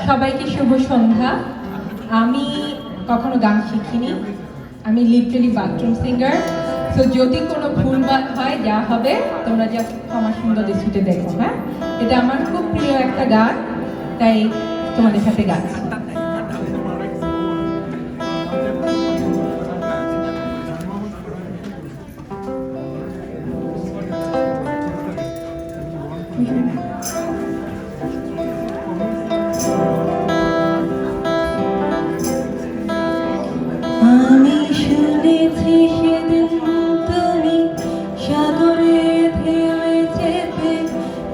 সবাইকে শুভ সন্ধ্যা। আমি কখনো গান শিখিনি, আমি লিটারালি বাথরুম সিঙ্গার। তো যদি কোনো ভুলভাল হয় যা হবে তোমরা জাস্ট ক্ষমা সুন্দর দৃষ্টিতে দেখো। হ্যাঁ, এটা আমার খুব প্রিয় একটা গান, তাই তোমাদের সাথে গাচ্ছি। আমি শুনেছি সেদিন তুমি সাগরে ঢেউয়ে চেপে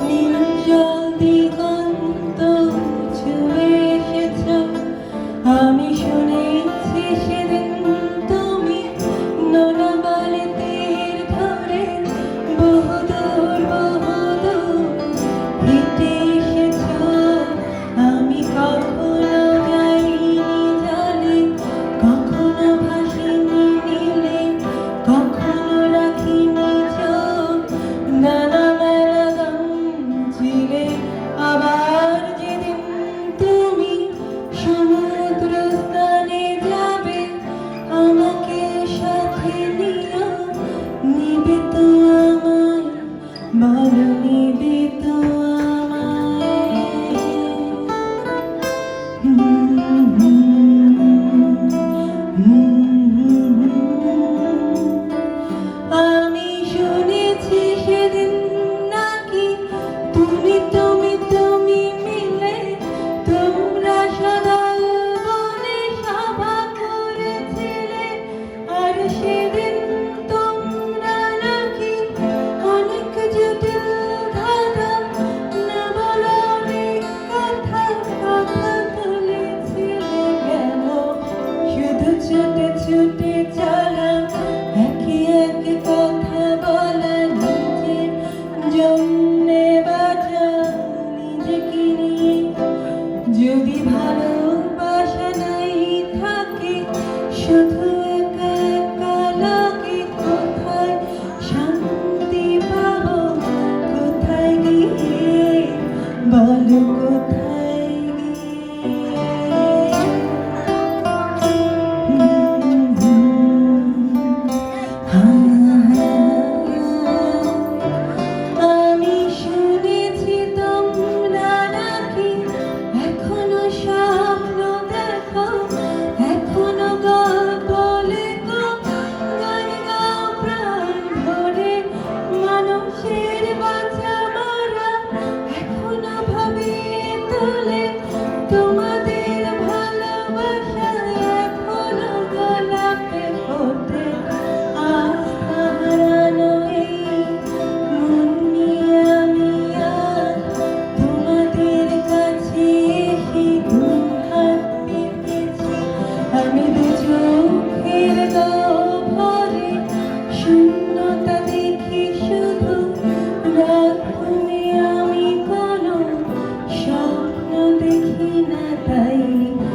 নীল জল দিগন্ত ছুঁয়ে এসেছ। আমি শুনেছি সেদিন তুমি নোনা বালিতে ধরে বহুদূর হেঁটে এসেছ। আমি কখনো যাইনি জলে, কখনো ভাসিনি নীলে, কখনো রাখিনি চোখ নানা মেলা গান ছিলে। আবার যেদিন তুমি সমুদ্র স্থানে যাবে, আমাকে সাথে নিও, নিবে তো আমায়, বলো নিবে তো আমায়। আমি শুনেছি সেদিন নাকি তুমি মিলে তোমরা সদল বনে সভা করেছিলে। আর সেদিন তোমরা নাকি অনেক জটিল ধাঁধা না বলা অনেক কথা তুলেছিলে। কেন শুধু ছুটে ছুটে চলা, একই একই কথা বলা, নিজের জন্যে বাঁচা নিজেকে নিয়ে। যদি ভালোবাসা নাই থাকে, শুধু একা একা লাগে, কোথায় শান্তি পাবো, কোথায় গিয়ে, বলো কোথায় গিয়ে। আমি শুনেছি তোমরা নাকি এখনো স্বপ্ন দেখো, এখনো গল্প লেখো, গান গাও প্রাণ ভরে। মানুষের বাঁচা মারা এখনো ভাবিয়ে তোলে, তোমাদের ভালোবাসায় এখনো গোলাপে ফোটে। আস্থা হারানো এই মন নিয়ে আমি আজ তোমাদের কাছে এসে দুহাত পেতেছি। আমি দু চোখের গহ্বরে শূন্যতা